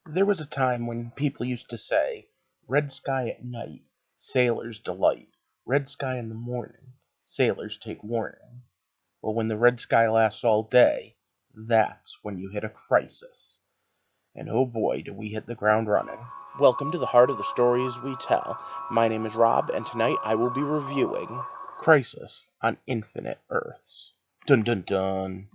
There was a time when people used to say, "Red sky at night, sailors delight. Red sky in the morning, sailors take warning." Well, when the red sky lasts all day, that's when you hit a crisis. And oh boy, do we hit the ground running. Welcome to the heart of the stories we tell. My name is Rob, and tonight I will be reviewing. Crisis on Infinite Earths. Dun dun dun.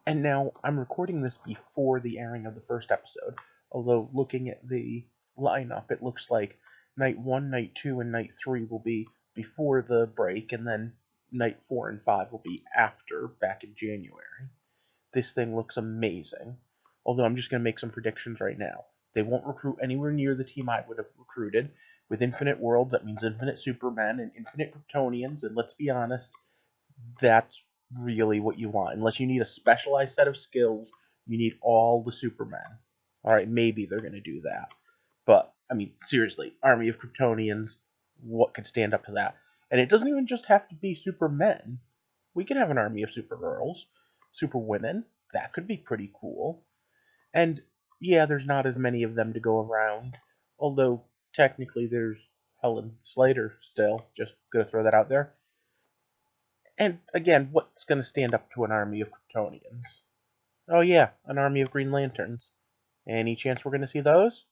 And now I'm recording this before the airing of the first episode, although looking at the lineup, it looks like night 1, night 2, and night 3 will be before the break, and then night 4 and 5 will be after, back in January. This thing looks amazing, although I'm just going to make some predictions right now. They won't recruit anywhere near the team I would have recruited. With infinite worlds, that means infinite Supermen and infinite Kryptonians, and let's be honest, that's really what you want. Unless you need a specialized set of skills, you need all the Supermen. Alright, maybe they're going to do that. But, I mean, seriously, Army of Kryptonians, what could stand up to that? And it doesn't even just have to be Supermen. We can have an army of Supergirls, Superwomen. That could be pretty cool. And, yeah, there's not as many of them to go around. Although, technically, there's Helen Slater still. Just gonna throw that out there. And again, what's going to stand up to an army of Kryptonians? Oh, yeah, an army of Green Lanterns. Any chance we're going to see those?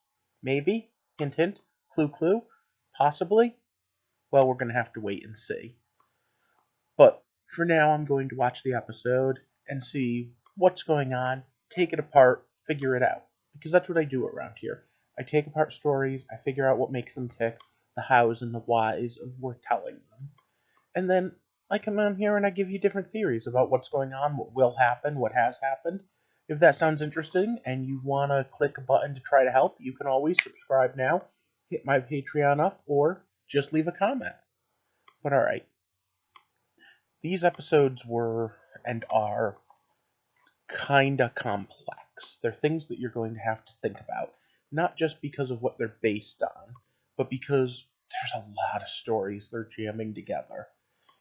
Maybe? Hint, hint. Clue, clue. Possibly? Well, we're going to have to wait and see. But for now, I'm going to watch the episode and see what's going on, take it apart, figure it out. Because that's what I do around here. I take apart stories, I figure out what makes them tick, the hows and the whys of we're telling them. And then I come on here and I give you different theories about what's going on, what will happen, what has happened. If that sounds interesting and you want to click a button to try to help, you can always subscribe now, hit my Patreon up, or just leave a comment. But alright, these episodes were and are kinda complex. They're things that you're going to have to think about, not just because of what they're based on, but because there's a lot of stories they're jamming together.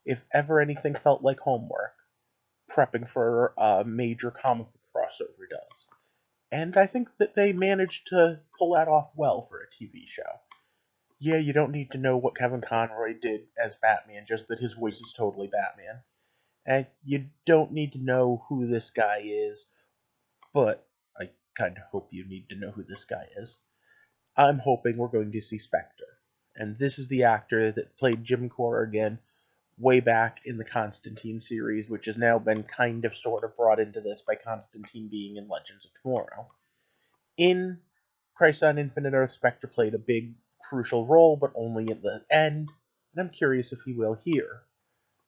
If ever anything felt like homework, prepping for a major comic book crossover does. And I think that they managed to pull that off well for a TV show. Yeah, you don't need to know what Kevin Conroy did as Batman, just that his voice is totally Batman. And you don't need to know who this guy is, but I kind of hope you need to know who this guy is. I'm hoping we're going to see Spectre. And this is the actor that played Jim Corrigan way back in the Constantine series, which has now been kind of sort of brought into this by Constantine being in Legends of Tomorrow. In Crisis on Infinite Earth, Spectre played a big, crucial role, but only at the end, and I'm curious if he will here.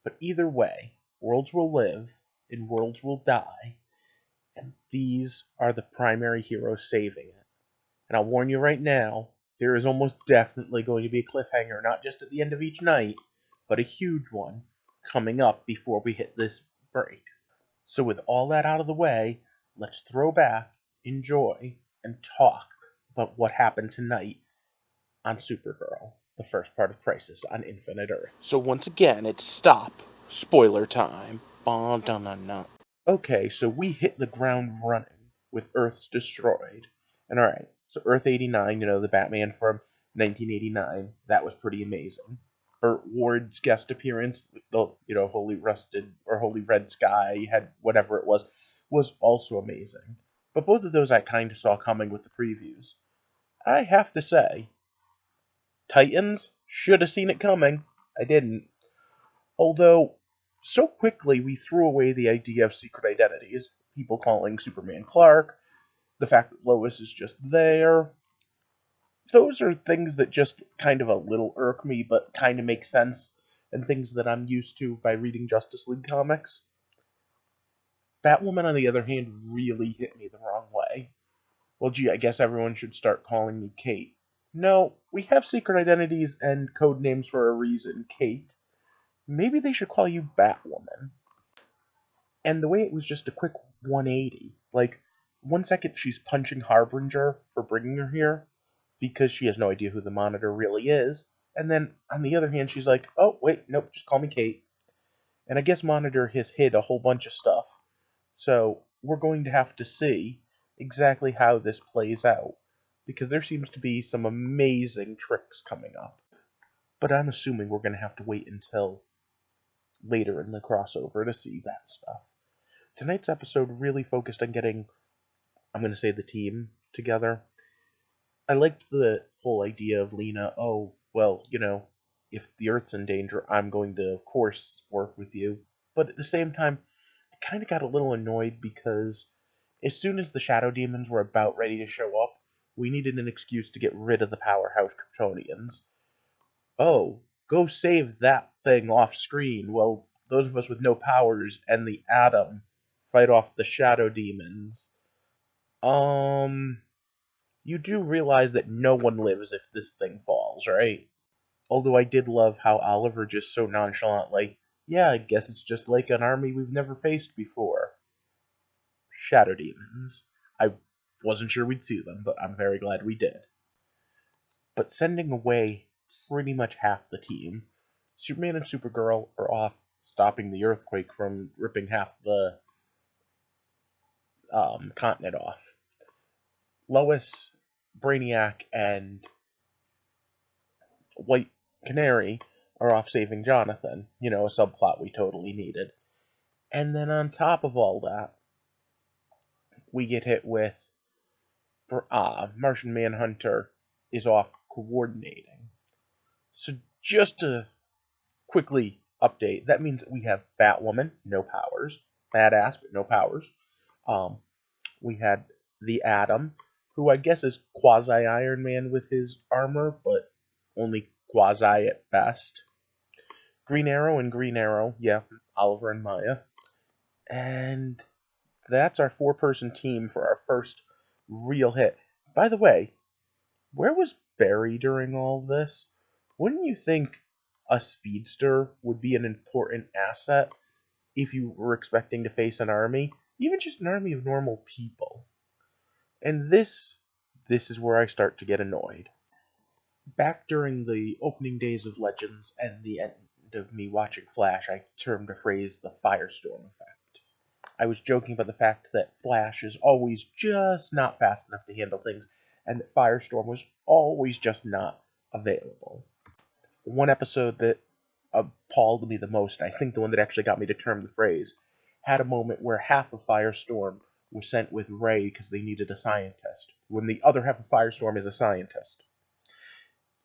But either way, worlds will live, and worlds will die, and these are the primary heroes saving it. And I'll warn you right now, there is almost definitely going to be a cliffhanger, not just at the end of each night, but a huge one coming up before we hit this break. So, with all that out of the way, let's throw back, enjoy, and talk about what happened tonight on Supergirl, the first part of Crisis on Infinite Earths. So, once again, it's stop. Spoiler time. Ba-da-na-na. Okay, so we hit the ground running with Earth's destroyed. And alright, so Earth 89, the Batman from 1989, that was pretty amazing. Burt Ward's guest appearance, the Holy Rusted or Holy Red Sky, had whatever it was also amazing. But both of those I kind of saw coming with the previews. I have to say, Titans should have seen it coming. I didn't. Although, so quickly we threw away the idea of secret identities, people calling Superman Clark, the fact that Lois is just there. Those are things that just kind of a little irk me, but kind of make sense, and things that I'm used to by reading Justice League comics. Batwoman, on the other hand, really hit me the wrong way. Well, gee, I guess everyone should start calling me Kate. No, we have secret identities and code names for a reason, Kate. Maybe they should call you Batwoman. And the way it was just a quick 180. Like, 1 second she's punching Harbinger for bringing her here, because she has no idea who the Monitor really is. And then, on the other hand, she's like, oh, wait, nope, just call me Kate. And I guess Monitor has hid a whole bunch of stuff. So, we're going to have to see exactly how this plays out. because there seems to be some amazing tricks coming up. But I'm assuming we're going to have to wait until later in the crossover to see that stuff. Tonight's episode really focused on getting, I'm going to say, the team together. I liked the whole idea of Lena, oh, well, if the Earth's in danger, I'm going to, of course, work with you. But at the same time, I kind of got a little annoyed because as soon as the Shadow Demons were about ready to show up, we needed an excuse to get rid of the powerhouse Kryptonians. Oh, go save that thing off screen while those of us with no powers and the Atom fight off the Shadow Demons. You do realize that no one lives if this thing falls, right? Although I did love how Oliver just so nonchalantly, yeah, I guess it's just like an army we've never faced before. Shadow Demons. I wasn't sure we'd see them, but I'm very glad we did. But sending away pretty much half the team, Superman and Supergirl are off stopping the earthquake from ripping half the continent off. Lois, Brainiac, and White Canary are off saving Jonathan. A subplot we totally needed. And then on top of all that, we get hit with Martian Manhunter is off coordinating. So just to quickly update, that means we have Batwoman, no powers. Badass, but no powers. We had the Atom, who I guess is quasi-Iron Man with his armor, but only quasi at best. Green Arrow and Green Arrow, yeah, Oliver and Maya. And that's our four-person team for our first real hit. By the way, where was Barry during all this? Wouldn't you think a speedster would be an important asset if you were expecting to face an army? Even just an army of normal people. And this is where I start to get annoyed. Back during the opening days of Legends and the end of me watching Flash, I termed a phrase the firestorm effect. I was joking about the fact that Flash is always just not fast enough to handle things, and that Firestorm was always just not available. The one episode that appalled me the most, I think the one that actually got me to term the phrase, had a moment where half of Firestorm was sent with Ray because they needed a scientist, when the other half of Firestorm is a scientist.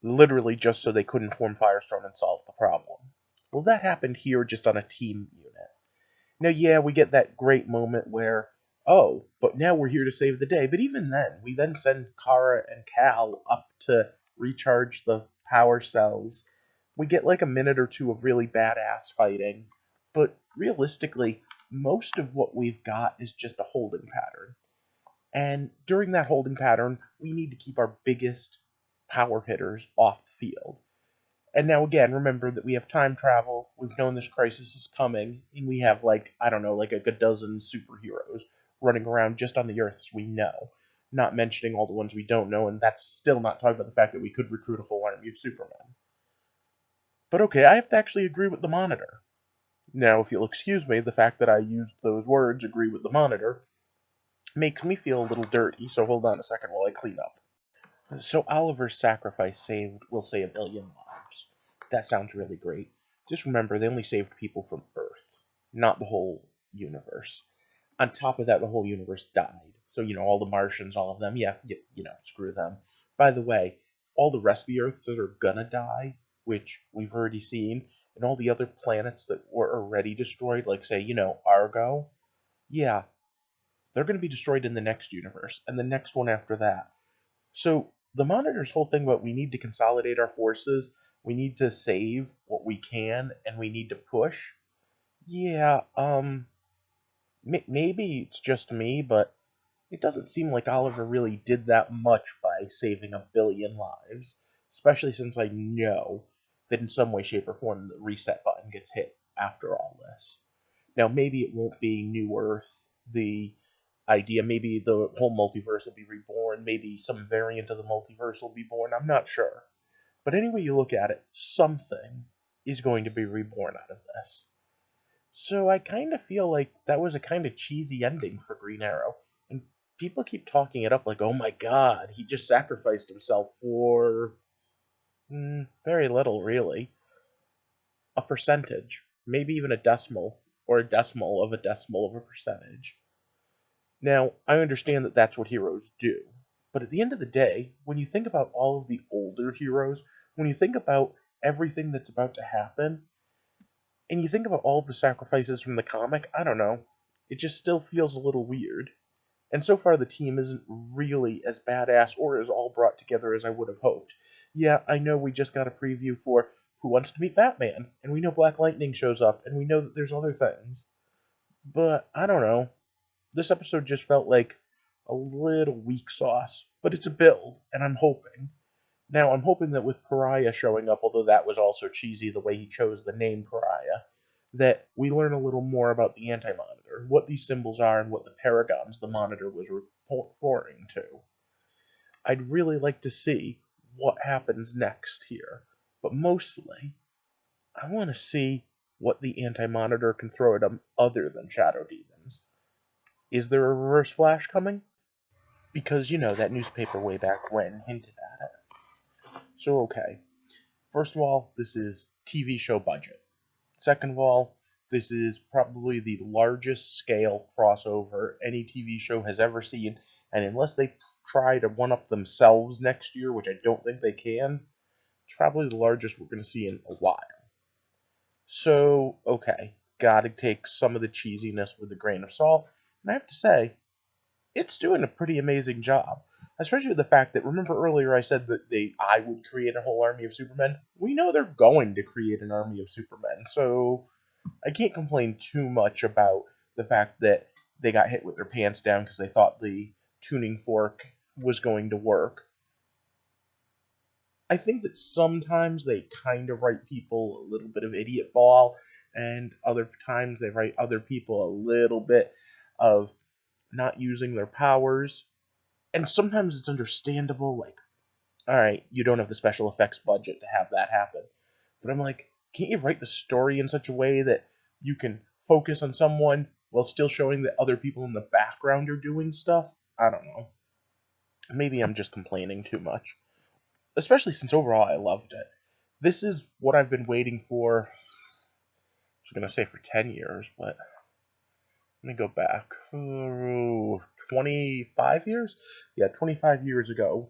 Literally just so they couldn't form Firestorm and solve the problem. Well, that happened here just on a team unit. Now, yeah, we get that great moment where, oh, but now we're here to save the day. But even then, we then send Kara and Cal up to recharge the power cells. We get like a minute or two of really badass fighting. But realistically, most of what we've got is just a holding pattern. And during that holding pattern, we need to keep our biggest power hitters off the field. And now again, remember that we have time travel, we've known this crisis is coming, and we have like a dozen superheroes running around just on the Earths we know. Not mentioning all the ones we don't know, and that's still not talking about the fact that we could recruit a full army of Supermen. But okay, I have to actually agree with the Monitor. Now, if you'll excuse me, the fact that I used those words, agree with the Monitor, makes me feel a little dirty, so hold on a second while I clean up. So Oliver's sacrifice saved, we'll say, 1 billion lives. That sounds really great. Just remember, they only saved people from Earth, not the whole universe. On top of that, the whole universe died. So, all the Martians, all of them, yeah, screw them. By the way, all the rest of the Earths that are gonna die, which we've already seen, and all the other planets that were already destroyed, like, say, Argo, yeah, they're gonna be destroyed in the next universe, and the next one after that. So the Monitor's whole thing about we need to consolidate our forces, we need to save what we can, and we need to push. Yeah, maybe it's just me, but it doesn't seem like Oliver really did that much by saving 1 billion lives, especially since I know that in some way, shape, or form the reset button gets hit after all this. Now, maybe it won't be New Earth, the idea. Maybe the whole multiverse will be reborn. Maybe some variant of the multiverse will be born. I'm not sure. But any way you look at it, something is going to be reborn out of this. So I kind of feel like that was a kind of cheesy ending for Green Arrow. And people keep talking it up like, oh my god, he just sacrificed himself for very little, really. A percentage, maybe even a decimal, or a decimal of a percentage. Now, I understand that that's what heroes do, but at the end of the day, when you think about all of the older heroes, when you think about everything that's about to happen, and you think about all of the sacrifices from the comic, I don't know, it just still feels a little weird. And so far, the team isn't really as badass or as all brought together as I would have hoped. Yeah, I know we just got a preview for Who Wants to Meet Batman, and we know Black Lightning shows up, and we know that there's other things. But I don't know. This episode just felt like a little weak sauce, but it's a build, and I'm hoping. Now, I'm hoping that with Pariah showing up, although that was also cheesy the way he chose the name Pariah, that we learn a little more about the Anti-Monitor, what these symbols are, and what the paragons the Monitor was referring to. I'd really like to see what happens next here, but mostly, I want to see what the Anti-Monitor can throw at them other than Shadow Demons. Is there a Reverse Flash coming? Because, that newspaper way back when hinted at it. So, okay. First of all, this is TV show budget. Second of all, this is probably the largest scale crossover any TV show has ever seen, and unless they try to one up themselves next year, which I don't think they can, it's probably the largest we're going to see in a while. So, okay, gotta take some of the cheesiness with a grain of salt, and I have to say, it's doing a pretty amazing job. Especially with the fact that, remember earlier I said that I would create a whole army of Supermen? We know they're going to create an army of Supermen, so I can't complain too much about the fact that they got hit with their pants down because they thought the tuning fork was going to work. I think that sometimes they kind of write people a little bit of idiot ball, and other times they write other people a little bit of not using their powers. And sometimes it's understandable, like, alright, you don't have the special effects budget to have that happen. But I'm like, can't you write the story in such a way that you can focus on someone while still showing that other people in the background are doing stuff? I don't know. Maybe I'm just complaining too much. Especially since overall I loved it. This is what I've been waiting for, I was going to say for 10 years, but let me go back. 25 years? Yeah, 25 years ago.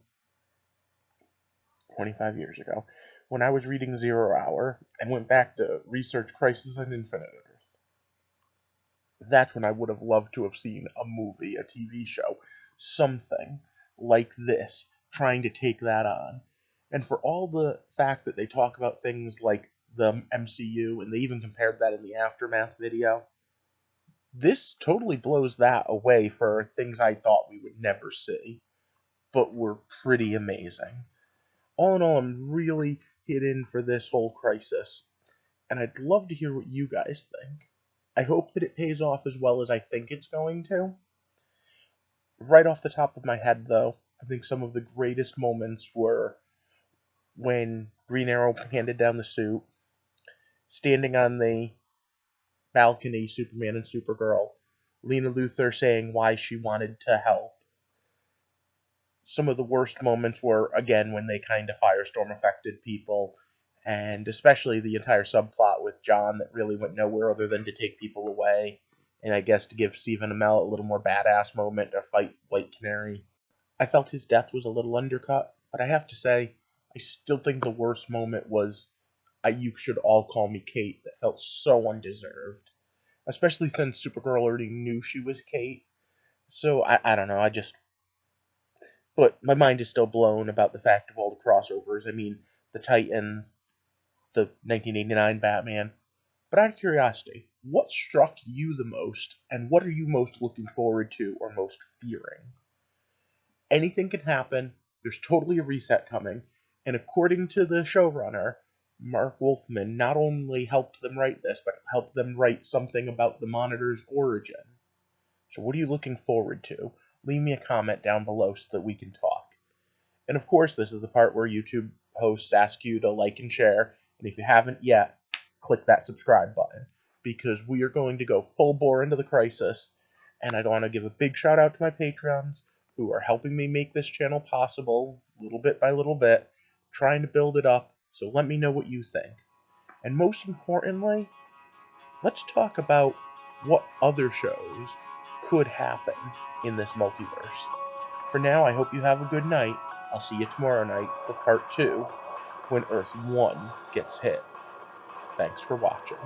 25 years ago, when I was reading Zero Hour and went back to research Crisis on Infinite Earth. That's when I would have loved to have seen a movie, a TV show, something like this, trying to take that on. And for all the fact that they talk about things like the MCU, and they even compared that in the Aftermath video, this totally blows that away for things I thought we would never see, but were pretty amazing. All in all, I'm really hit in for this whole crisis, and I'd love to hear what you guys think. I hope that it pays off as well as I think it's going to. Right off the top of my head, though, I think some of the greatest moments were when Green Arrow handed down the suit, standing on the balcony, Superman and Supergirl, Lena Luthor saying why she wanted to help. Some of the worst moments were, again, when they kind of Firestorm affected people, and especially the entire subplot with John that really went nowhere other than to take people away, and I guess to give Stephen Amell a little more badass moment to fight White Canary. I felt his death was a little undercut, but I have to say, I still think the worst moment was You Should All Call Me Kate. That felt so undeserved, especially since Supergirl already knew she was Kate. So I don't know, but my mind is still blown about the fact of all the crossovers. I mean, the Titans, the 1989 Batman. But out of curiosity, what struck you the most, and what are you most looking forward to or most fearing? Anything can happen. There's totally a reset coming. And according to the showrunner, Mark Wolfman not only helped them write this, but helped them write something about the Monitor's origin. So what are you looking forward to? Leave me a comment down below so that we can talk. And of course, this is the part where YouTube hosts ask you to like and share. And if you haven't yet, click that subscribe button, because we are going to go full bore into the crisis. And I want to give a big shout out to my Patreons who are helping me make this channel possible, little bit by little bit, trying to build it up. So let me know what you think. And most importantly, let's talk about what other shows could happen in this multiverse. For now, I hope you have a good night. I'll see you tomorrow night for part 2, when Earth 1 gets hit. Thanks for watching.